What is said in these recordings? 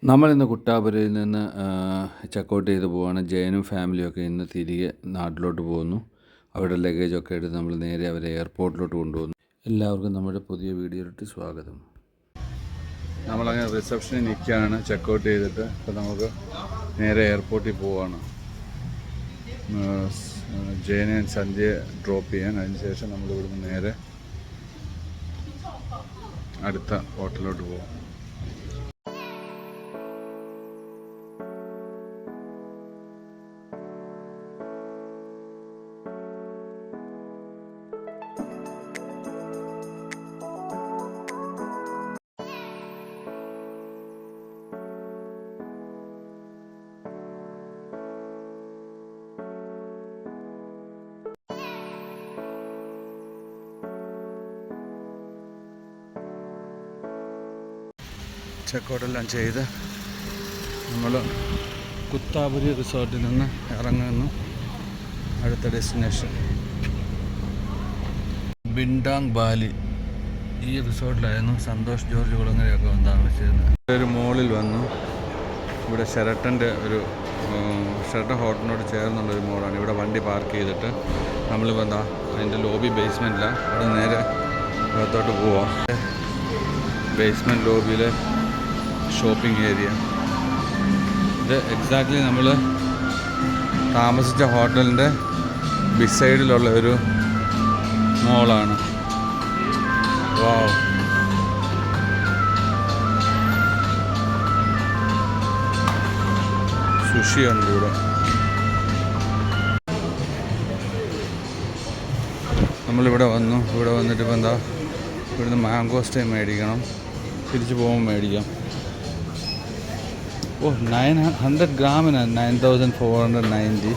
നമ്മളിന്ന് കുട്ടാപുരയിൽ നിന്ന് ചെക്കൗട്ട് ചെയ്ത് പോവുകയാണ്. ജയനും ഫാമിലിയൊക്കെ ഇന്ന് തിരികെ നാട്ടിലോട്ട് പോകുന്നു. അവരുടെ ലഗേജൊക്കെ എടുത്ത് നമ്മൾ നേരെ അവരെ എയർപോർട്ടിലോട്ട് കൊണ്ടുപോകുന്നു. എല്ലാവർക്കും നമ്മുടെ പുതിയ വീഡിയോയിലോട്ട് സ്വാഗതം. നമ്മളങ്ങനെ റിസപ്ഷനിൽ നിൽക്കുകയാണ് ചെക്കൗട്ട് ചെയ്തിട്ട്. ഇപ്പോൾ നമുക്ക് നേരെ എയർപോർട്ടിൽ പോവുകയാണ്. ജയനെ സന്ധ്യ ഡ്രോപ്പ് ചെയ്യാൻ. അതിനുശേഷം നമ്മൾ ഇവിടുന്ന് നേരെ അടുത്ത ഹോട്ടലിലോട്ട് പോകും. ചെക്കൗട്ടെല്ലാം ചെയ്ത് നമ്മൾ കുത്താപുരി റിസോർട്ടിൽ നിന്ന് ഇറങ്ങുന്നു. അടുത്ത ഡെസ്റ്റിനേഷൻ ബിൻഡാങ് വാലി. ഈ റിസോർട്ടിലായിരുന്നു സന്തോഷ് ജോർജ് കുളങ്ങരയൊക്കെ താമസിച്ചിരുന്നത്. ഒരു മോളിൽ വന്നു. ഇവിടെ ഷെറട്ടൺ ഹോട്ടലിനോട് ചേർന്നുള്ളൊരു മോളാണ്. ഇവിടെ വണ്ടി പാർക്ക് ചെയ്തിട്ട് നമ്മളിപ്പോൾ അതിൻ്റെ ലോബി ബേസ്മെൻറ്റിലാണ്. അവിടെ നേരെ അകത്തോട്ട് പോവാം. ബേസ്മെൻറ്റ് ലോബിയിലെ ഷോപ്പിംഗ് ഏരിയ. ഇത് എക്സാക്ട്ലി നമ്മൾ താമസിച്ച ഹോട്ടലിൻ്റെ ബിസൈഡിലുള്ള ഒരു മോളാണ്. വാവ്, സുഷിയുണ്ട് ഇവിടെ. നമ്മളിവിടെ വന്നു. ഇവിടെ വന്നിട്ട് ഇപ്പോൾ ഇവിടുന്ന് മാംഗോസ്റ്റേ മേടിക്കണം. തിരിച്ച് പോകുമ്പോൾ മേടിക്കാം. 900 ഗ്രാമിന് 9490.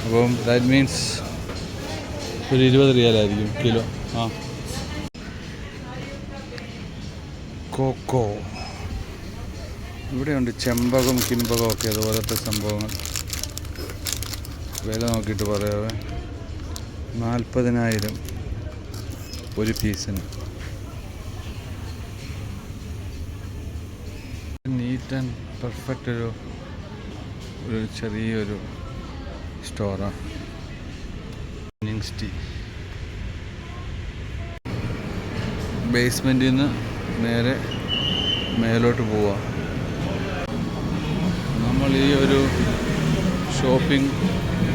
അപ്പം ദാറ്റ് മീൻസ് ഒരു 20 റിയാലായിരിക്കും കിലോ. കോക്കോ ഇവിടെയുണ്ട്. ചെമ്പകം, കിമ്പകം ഒക്കെ അതുപോലത്തെ സംഭവങ്ങൾ. വില നോക്കിയിട്ട് പറയാവേ. 40,000 ഒരു പീസിന്. നീറ്റ് ആൻഡ് പെർഫെക്റ്റ് ഒരു ചെറിയൊരു സ്റ്റോറാണ്. ടീ ബേസ്മെൻറ്റിൽ നിന്ന് നേരെ മേലോട്ട് പോവാം. നമ്മൾ ഈ ഒരു ഷോപ്പിംഗ്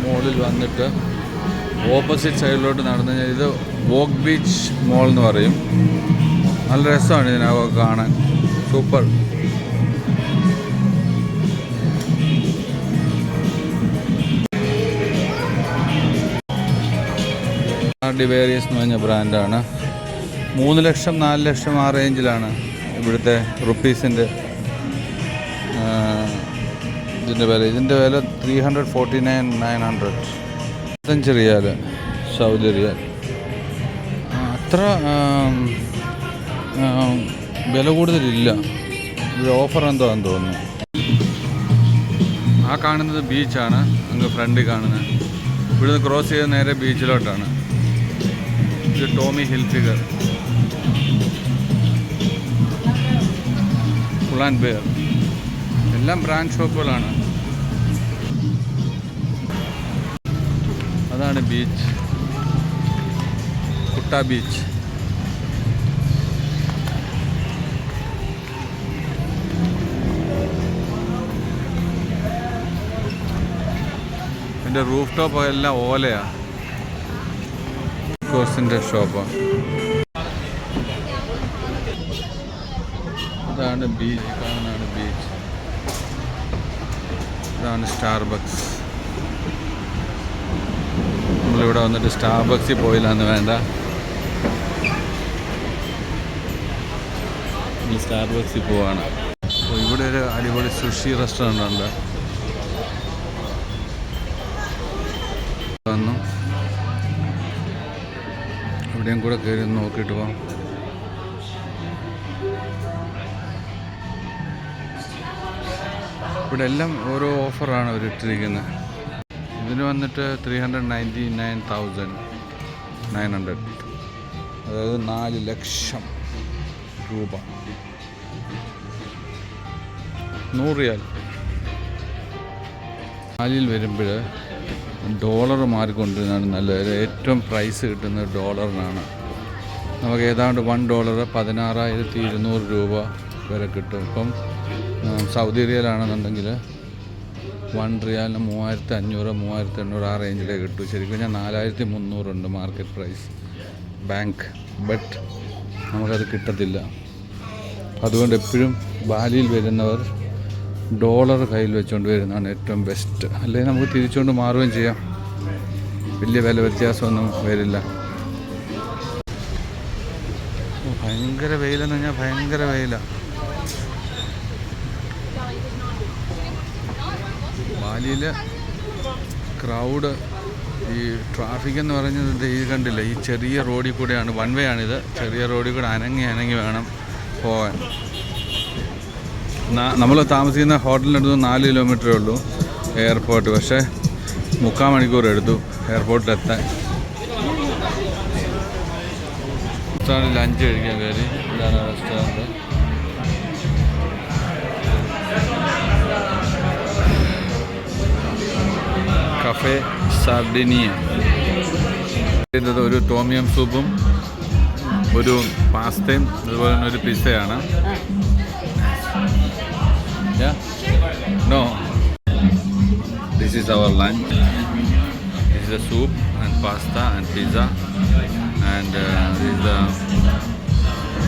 മോളിൽ വന്നിട്ട് ഓപ്പോസിറ്റ് സൈഡിലോട്ട് നടന്നു കഴിഞ്ഞാൽ ഇത് വോക്ക് ബീച്ച് മോൾ എന്ന് പറയും. നല്ല രസമാണ് ഇതിനകത്ത് കാണാൻ. സൂപ്പർ. ഡിവേരിയസ് എന്ന് പറഞ്ഞ ബ്രാൻഡാണ്. 3 ലക്ഷം 4 ലക്ഷം ആ റേഞ്ചിലാണ് ഇവിടുത്തെ റുപ്പീസിൻ്റെ ഇതിൻ്റെ വില. ഇതിൻ്റെ വില 349,900. 5 റിയാൽ, സൗദി റിയാൽ. അത്ര വില കൂടുതലില്ല. ഇത് ഓഫർ എന്തോന്ന് തോന്നുന്നു. ആ കാണുന്നത് ബീച്ചാണ്. അങ്ങ് ഫ്രണ്ടിൽ കാണുന്നത്. ഇവിടുന്ന് ക്രോസ് ചെയ്ത് നേരെ ബീച്ചിലോട്ടാണ്. ഇത് ടോമി ഹിൽഫിഗർ, പുളാൻബെയർ, എല്ലാം ബ്രാൻഡ് ഷോപ്പുകളാണ്. അതാണ് ബീച്ച്, കുട്ട ബീച്ച്. ഇതിൻ്റെ റൂഫ് ടോപ്പ് എല്ലാം ഓലയാണ്. കോഴ്സിൻ്റെ ഷോപ്പാണ്. ഇതാണ് ബീച്ച്. കാണുന്നതാണ് ബീച്ച്. ഇതാണ് സ്റ്റാർബക്സ്. നമ്മളിവിടെ വന്നിട്ട് സ്റ്റാർബക്സിൽ പോയില്ലാന്ന് വേണ്ട. സ്റ്റാർബക്സിൽ പോവാണ്. അപ്പോൾ ഇവിടെ ഒരു അടിപൊളി സുഷി റെസ്റ്റോറൻ്റ് ഉണ്ട്. വന്നു ഇവിടെയും കൂടെ കയറി നോക്കിയിട്ട് പോകാം. ഇവിടെ എല്ലാം ഓരോ ഓഫറാണ് അവർ ഇട്ടിരിക്കുന്നത്. ഇതിന് വന്നിട്ട് 399,900, അതായത് 4 ലക്ഷം രൂപ. 100 റിയാൽ. ബാലിയിൽ വരുമ്പോൾ ഡോളർ മാറിക്കൊണ്ടിരുന്നതാണ് നല്ലത്. ഏറ്റവും പ്രൈസ് കിട്ടുന്നത് ഡോളറിനാണ്. നമുക്ക് ഏതാണ്ട് $1 16,200 രൂപ വരെ കിട്ടും. ഇപ്പം സൗദി റിയാലാണെന്നുണ്ടെങ്കിൽ 1 റിയാലിന് 3,500 3,800 ആ റേഞ്ചിലേ കിട്ടും. ശരിക്കും ഞാൻ 4,300 ഉണ്ട് മാർക്കറ്റ് പ്രൈസ് ബാങ്ക്. ബട്ട് നമുക്കത് കിട്ടത്തില്ല. അതുകൊണ്ട് എപ്പോഴും ബാലിയിൽ വരുന്നവർ ഡോളർ കയ്യിൽ വെച്ചുകൊണ്ട് വരുന്നതാണ് ഏറ്റവും ബെസ്റ്റ്. അല്ലെങ്കിൽ നമുക്ക് തിരിച്ചുകൊണ്ട് മാറുകയും ചെയ്യാം. വലിയ വില വ്യത്യാസമൊന്നും വരില്ല. ഭയങ്കര വെയിലെന്ന് പറഞ്ഞാൽ ഭയങ്കര വെയിലാണ്. ബാലിയിൽ ക്രൗഡ്, ഈ ട്രാഫിക് എന്ന് പറയുന്നത് ഈ കണ്ടില്ല, ഈ ചെറിയ റോഡിൽ കൂടെയാണ്, വൺ വേ ആണിത്. ചെറിയ റോഡിൽ കൂടെ അനങ്ങി വേണം പോകാൻ. നമ്മൾ താമസിക്കുന്ന ഹോട്ടലിനടുത്ത് 4 കിലോമീറ്ററേ ഉള്ളൂ എയർപോർട്ട്. പക്ഷേ 3/4 മണിക്കൂർ എടുത്തു എയർപോർട്ടിലെത്താൻ. ലഞ്ച് കഴിക്കാൻ കയറി. ഇതാണ് റെസ്റ്റോറൻറ്റ്. Cafe Sardinia. ഒരു ടോമിയം സൂപ്പും ഒരു പാസ്തയും അതുപോലെ തന്നെ ഒരു പിസ്സയാണ്. No, this is our lunch. This is the soup and pasta and pizza, and this is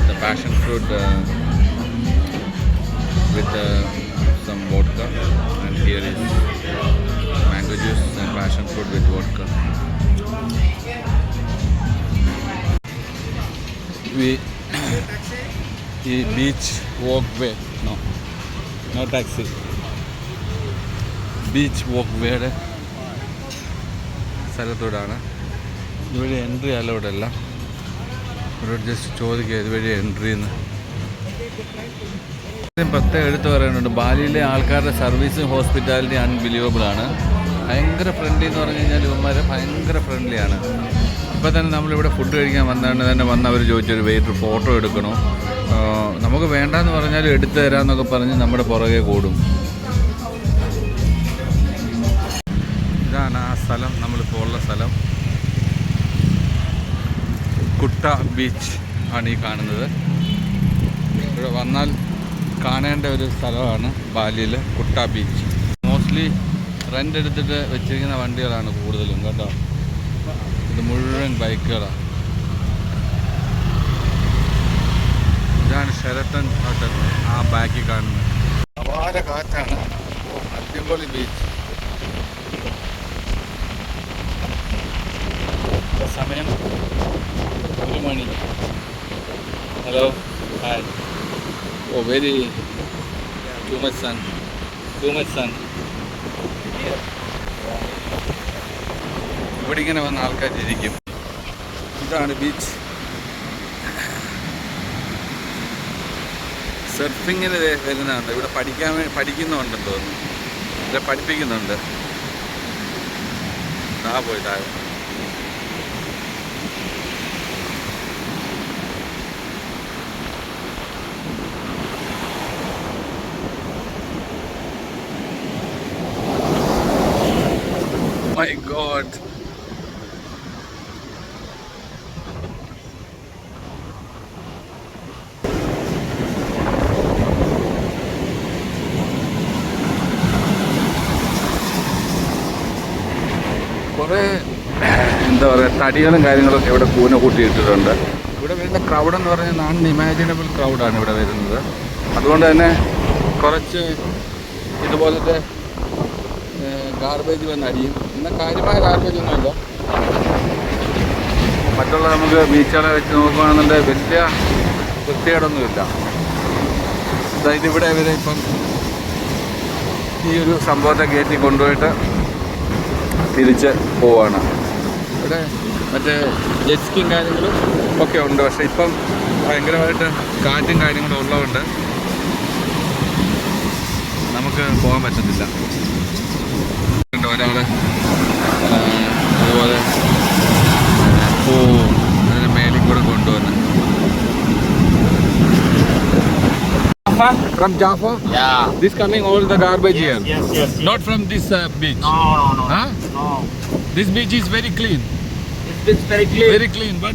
the passion fruit with some vodka, and here is mango juice and passion fruit with vodka. We beach walkway. No taxi. Beach walk വേയുടെ സ്ഥലത്തോടാണ്. ഇതുവഴി entry allowed അല്ല. ഇവിടെ just ചോദിക്കുക ഇതുവഴി entry എന്ന്. പ്രത്യേകം എടുത്ത് പറയാനുണ്ട്, ബാലിയിലെ ആൾക്കാരുടെ സർവീസ് ഹോസ്പിറ്റാലിറ്റി അൺബിലീവബിളാണ്. ഭയങ്കര ഫ്രണ്ട്ലി എന്ന് പറഞ്ഞു കഴിഞ്ഞാൽ ഇവന്മാർ ഭയങ്കര ഫ്രണ്ട്ലിയാണ്. ഇപ്പം തന്നെ നമ്മളിവിടെ ഫുഡ് കഴിക്കാൻ തന്നെ അവർ ചോദിച്ചൊരു വെയിറ്റർ ഫോട്ടോ എടുക്കണോ, നമുക്ക് വേണ്ടാന്ന് പറഞ്ഞാലും എടുത്തു തരാമെന്നൊക്കെ പറഞ്ഞ് നമ്മുടെ പുറകെ കൂടും. ഇതാണ് ആ സ്ഥലം, നമ്മളിപ്പോൾ ഉള്ള സ്ഥലം. കുട്ട ബീച്ച് ആണ് ഈ കാണുന്നത്. ഇവിടെ വന്നാൽ കാണേണ്ട ഒരു സ്ഥലമാണ് ബാലിയിൽ കുട്ട ബീച്ച്. മോസ്റ്റ്ലി റെൻ്റ് എടുത്തിട്ട് വെച്ചിരിക്കുന്ന വണ്ടികളാണ് കൂടുതലും കേട്ടോ. ഇത് മുഴുവൻ ബൈക്കുകളാണ്. ഇതാണ് ഷെരട്ടൺ ഹോട്ടൽ, ആ ബാക്കിൽ കാണുന്നത്. അപാര കാറ്റാണ്. അടിപൊളി ബീച്ച്. സമയം 1 മണി. Hello, hi. Oh very too much sun. ഇവിടെ ഇങ്ങനെ വന്ന ആൾക്കാർ ഇരിക്കും. ഇതാണ് ബീച്ച്. സർഫിങ്ങിന് വരുന്നുണ്ട്. ഇവിടെ പഠിക്കുന്നുണ്ടെന്ന് തോന്നുന്നു. ഇവിടെ പഠിപ്പിക്കുന്നുണ്ട്. പോയി താഴെ. My God. കുറേ എന്താ പറയുക തടികളും കാര്യങ്ങളൊക്കെ ഇവിടെ കൂന കൂട്ടിയിട്ടിട്ടുണ്ട്. ഇവിടെ വരുന്ന ക്രൗഡ് എന്ന് പറഞ്ഞാൽ അൺഇമാജിനബിൾ ക്രൗഡാണ് ഇവിടെ വരുന്നത്. അതുകൊണ്ട് തന്നെ കുറച്ച് ഇതുപോലത്തെ ഗാർബേജ് വന്ന് അടിയും. എന്നാൽ കാര്യമായ ഗാർബേജ് ഒന്നുമില്ല. മറ്റുള്ള നമുക്ക് ബീച്ചുകളെ വെച്ച് നോക്കുകയാണെന്നുണ്ടെങ്കിൽ വലിയ വൃത്തികേടൊന്നുമില്ല. അതായത് ഇവിടെ ഇവരെ ഇപ്പം ഈ ഒരു സംഭവത്തെ കയറ്റി കൊണ്ടുപോയിട്ട് തിരിച്ച് പോവാണ്. ഇവിടെ മറ്റേ ജെറ്റ് സ്കീയും കാര്യങ്ങളും ഒക്കെ ഉണ്ട്. പക്ഷേ ഇപ്പം ഭയങ്കരമായിട്ട് കാറ്റും കാര്യങ്ങളും ഉള്ളതുകൊണ്ട് നമുക്ക് പോകാൻ പറ്റത്തില്ല. ഒരാൾ അതുപോലെ അതിന് മേലിൽ കൂടെ കൊണ്ടുവന്ന് Jaffa? From Jaffa? Yeah. This coming all the garbage here. Yes. Not from this beach. No. Huh? No. This beach is very clean. It's very clean. Very clean, but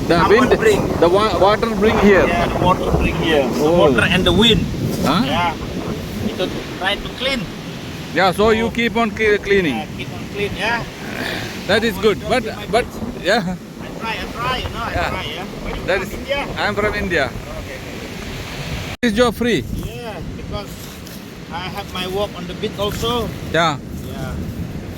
the Someone wind, bring. the water bring here. Yeah, the water bring here. The Oh. water and the wind. Huh? Yeah. Need to try to clean. Yeah, so you keep on cleaning. Yeah, keep on clean. Yeah. That is good. But yeah, I try. You know, I Yeah. try. Yeah. Where you that from? is. India? I am from India. Okay. Is job free? Yeah, because I have my work on the beach also. Yeah. Yeah.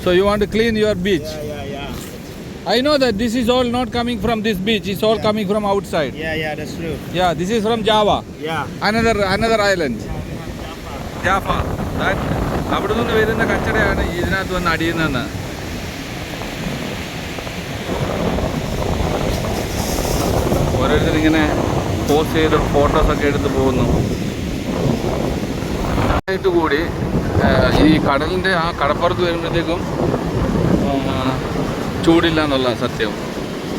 So you want to clean your beach? Yeah. I know that this is all not coming from this beach. It's all coming from outside. Yeah, that's true. Yeah, this is from Java. Yeah. Another island. Java. അവിടെ നിന്ന് വരുന്ന കച്ചടയാണ് ഇതിനകത്ത് വന്ന് അടിയുന്നതെന്ന്. ഓരോരുത്തരിങ്ങനെ post ചെയ്ത് ഫോട്ടോസൊക്കെ എടുത്ത് പോകുന്നു. ആയിട്ട് കൂടി ഈ കടലിൻ്റെ ആ കടപ്പുറത്ത് വരുമ്പോഴത്തേക്കും ചൂടില്ല എന്നുള്ള സത്യം.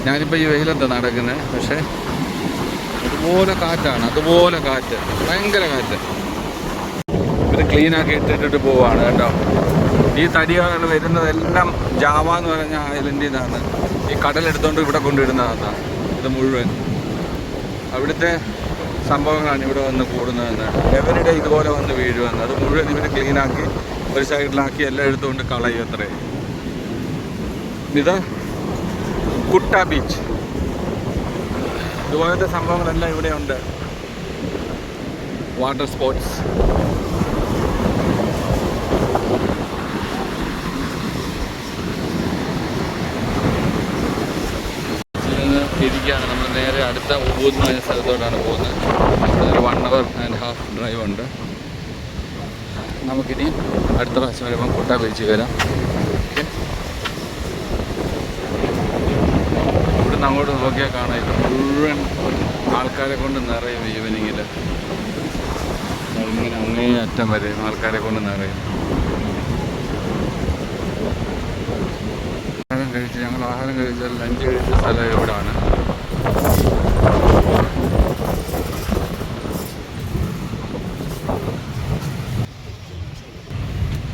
ഞാനിപ്പോൾ ഈ വെയിലത്ത് നടക്കുന്നത്, പക്ഷേ അതുപോലെ കാറ്റാണ്, അതുപോലെ കാറ്റ്, ഭയങ്കര കാറ്റ്. ഇവർ ക്ലീനാക്കി ഇട്ടിട്ട് പോവാണ് കേട്ടോ. ഈ തടികൾ വരുന്നതെല്ലാം ജാവ എന്ന് പറഞ്ഞ ഐലൻഡിൽ നിന്നാണ്. ഈ കടലെടുത്തുകൊണ്ട് ഇവിടെ കൊണ്ടിടുന്നതാണ് ഇത് മുഴുവൻ. അവിടുത്തെ സംഭവങ്ങളാണ് ഇവിടെ വന്ന് കൂടുന്നതെന്ന്. എവരുടെ ഇതുപോലെ വന്ന് വീഴുമെന്ന്. അത് മുഴുവൻ ഇവർ ക്ലീനാക്കി ഒരു സൈഡിലാക്കി എല്ലാം എടുത്തുകൊണ്ട് കളയും അത്രേ. ഇത് കുട്ട ബീച്ച്. ഇതുപോലത്തെ സംഭവങ്ങളെല്ലാം ഇവിടെ ഉണ്ട്. Water sports. തിരിക്കുകയാണ് നമ്മൾ നേരെ അടുത്ത ഉബൂദ് എന്ന സ്ഥലത്തോട്ടാണ് പോകുന്നത്. ഒരു 1.5 hour ഡ്രൈവ് ഉണ്ട്. നമുക്കിനി അടുത്ത പ്രാവശ്യം വരുമ്പോൾ കുട്ട ബീച്ച് വരാം. ഓക്കെ, ഇവിടുന്ന് അങ്ങോട്ട് നോക്കിയാൽ കാണാം ഇത് മുഴുവൻ ആൾക്കാരെ കൊണ്ട് നിറയും. ഈവനിങ്ങിൽ ഇങ്ങനെ അങ്ങേ അറ്റം വരെ ആൾക്കാരെ കൊണ്ട് നിറയും. ആഹാരം കഴിച്ചാൽ ലഞ്ച് കഴിച്ച സ്ഥലം എവിടെയാണ്.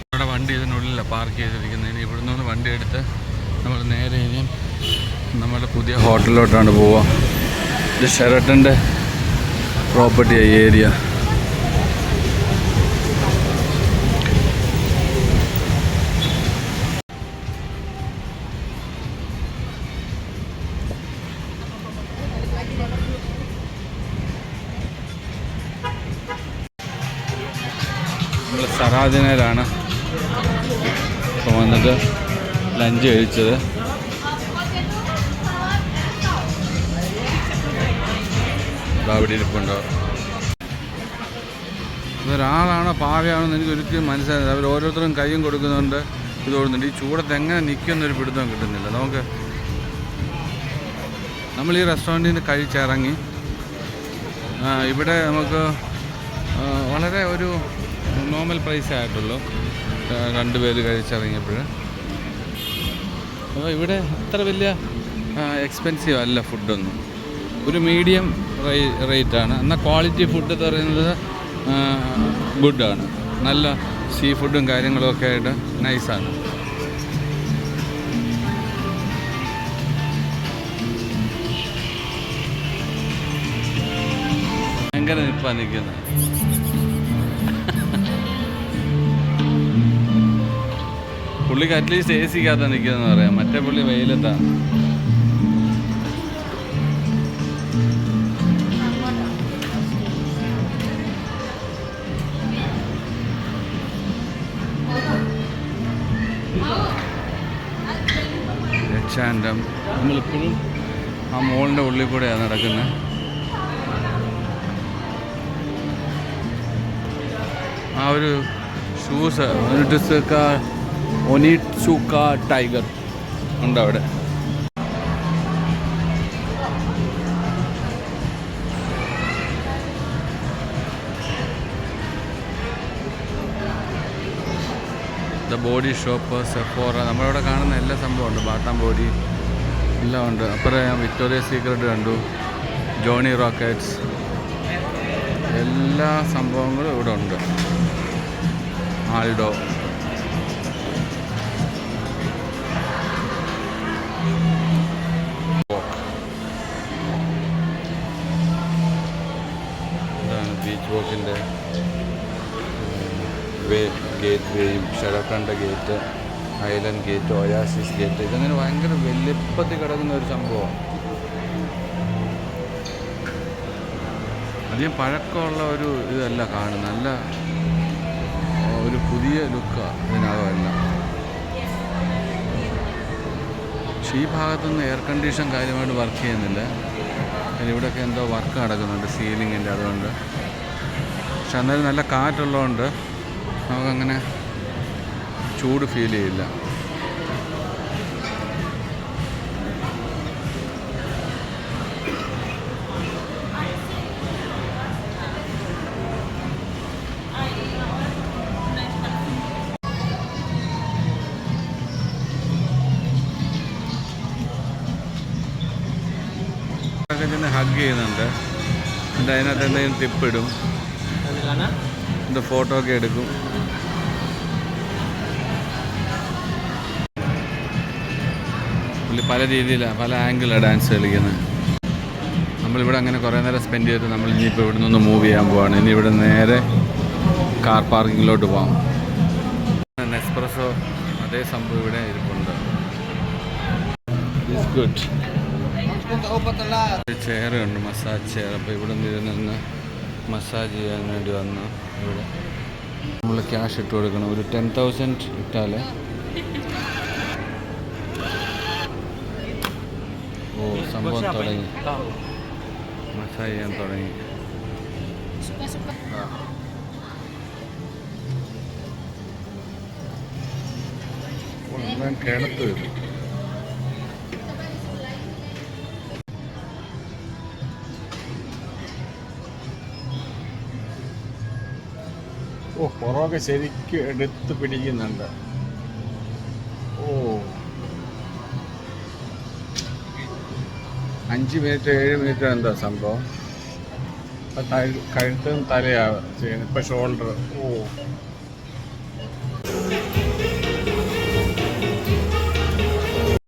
ഇവിടെ വണ്ടി ഇതിനുള്ളിലാണ് പാർക്ക് ചെയ്തിരിക്കുന്നത്. ഇനി ഇവിടെ നിന്ന് വണ്ടി എടുത്ത് നമ്മൾ നേരെ ഇനിയും നമ്മുടെ പുതിയ ഹോട്ടലിലോട്ടാണ് പോവുക. ഇത് ഷെറട്ടൻ്റെ പ്രോപ്പർട്ടി ഏരിയ. നമ്മൾ സറാദിനയിലാണ് ഇപ്പോൾ വന്നിട്ട് ലഞ്ച് കഴിച്ചത്. അവിടെ ഇരിപ്പുണ്ടോ, ഇതൊരാളാണോ പാവയാണോ എന്ന് എനിക്ക് ഒരിക്കലും മനസ്സിലായില്ല. അവർ ഓരോരുത്തരും കൈയും കൊടുക്കുന്നുണ്ട്, ഇത് കൊടുക്കുന്നുണ്ട്. ഈ ചൂടത്ത് എങ്ങനെ നിൽക്കുന്നൊരു പിടുത്തം കിട്ടുന്നില്ല നമുക്ക്. നമ്മൾ ഈ റെസ്റ്റോറൻറ്റിൽ നിന്ന് കഴിച്ചിറങ്ങി. ഇവിടെ നമുക്ക് വളരെ ഒരു നോർമൽ പ്രൈസേ ആയിട്ടുള്ളൂ 2 പേര് കഴിച്ചിറങ്ങിയപ്പോൾ. അപ്പോൾ ഇവിടെ അത്ര വലിയ എക്സ്പെൻസീവ് അല്ല ഫുഡൊന്നും. ഒരു മീഡിയം റേറ്റാണ്. എന്നാൽ ക്വാളിറ്റി ഫുഡ് എന്ന് പറയുന്നത് ഗുഡാണ്. നല്ല സീ ഫുഡും കാര്യങ്ങളൊക്കെ ആയിട്ട് നൈസാണ്. ഭയങ്കര നിൽപ്പാണ് നിൽക്കുന്നത്. പുള്ളിക്ക് അറ്റ്ലീസ്റ്റ് AC ക്കകത്ത് നിൽക്കുന്നതെന്ന് പറയാം. മറ്റേ പുള്ളി വെയിലെത്താണ്. രക്ഷാന്തം. നമ്മളിപ്പോഴും ആ മോളിൻ്റെ ഉള്ളിൽ കൂടെയാണ് നടക്കുന്നത്. ആ ഒരു ഷൂസ് ഒനിറ്റ്സുക ടൈഗർ ഉണ്ട് അവിടെ. ദ ബോഡി ഷോപ്പ്, സെഫോറ, നമ്മളിവിടെ കാണുന്ന എല്ലാ സംഭവമുണ്ട്. ബാത്താം ബോഡി എല്ലാം ഉണ്ട്. അപ്പുറം ഞാൻ വിക്ടോറിയ സീക്രട്ട് കണ്ടു, ജോണി റോക്കറ്റ്സ്, എല്ലാ സംഭവങ്ങളും ഇവിടെ ഉണ്ട്. ആൾഡോ, ഇതാണ് ബീച്ച് വോക്കിൻ്റെ ഗേറ്റ് വേയും, ഷെറട്ടൻ്റെ gate, island gate, oasis gate. ഇതങ്ങനെ ഭയങ്കര വലിപ്പത്തിൽ കിടക്കുന്ന ഒരു സംഭവമാണ്. അധികം പഴക്കമുള്ള ഒരു ഇതല്ല കാണുന്നത്, നല്ല ഒരു പുതിയ ലുക്കാണ് ഇതിനകമെല്ലാം. പക്ഷേ ഈ ഭാഗത്തുനിന്ന് എയർ കണ്ടീഷൻ കാര്യമായിട്ട് വർക്ക് ചെയ്യുന്നില്ല. പിന്നെ ഇവിടെയൊക്കെ എന്തോ വർക്ക് നടക്കുന്നുണ്ട് സീലിങ്ങിൻ്റെ, അതുകൊണ്ട്. പക്ഷെ എന്നാലും നല്ല കാറ്റുള്ളതുകൊണ്ട് നമുക്കങ്ങനെ ചൂട് ഫീൽ ചെയ്യില്ല. ഹഗ് ചെയ്യുന്നുണ്ട്, എന്നിട്ട് അതിനകത്ത് എന്തെങ്കിലും ടിപ്പിടും, എന്നിട്ട് ഫോട്ടോ ഒക്കെ എടുക്കും. പുള്ളി പല രീതിയിലാണ്, പല ആംഗിളാണ് ഡാൻസ് കളിക്കുന്നത്. നമ്മളിവിടെ അങ്ങനെ കുറേ നേരം സ്പെൻഡ് ചെയ്തിട്ട് നമ്മൾ ഇനിയിപ്പോൾ ഇവിടെ നിന്ന് മൂവ് ചെയ്യാൻ പോവാണ്. ഇനി ഇവിടെ നേരെ കാർ പാർക്കിങ്ങിലോട്ട് പോകാം. നെസ്പ്രസോ അതേ സംഭവം ഇവിടെ ഇരിപ്പുണ്ട്. It's good. ചെയറുണ്ട്, മസാജ് ചെയർ. അപ്പോൾ ഇവിടെ നിന്ന് മസാജ് ചെയ്യാൻ വേണ്ടി വന്നു. ഇവിടെ നമ്മൾ ക്യാഷ് ഇട്ട് കൊടുക്കണം. ഒരു 10,000 ഇട്ടാൽ സംഭവം തുടങ്ങി, മസാജ് ചെയ്യാൻ തുടങ്ങി. കിടത്ത് വരും. പുറമൊക്കെ ശരിക്കും എടുത്ത് പിടിക്കുന്നുണ്ട്. 5 മിനിറ്റ് 7 മിനിറ്റ് എന്താ സംഭവം. കഴുത്തും തലയാണ് ചെയ്യുന്നത്. ഇപ്പം ഷോൾഡർ.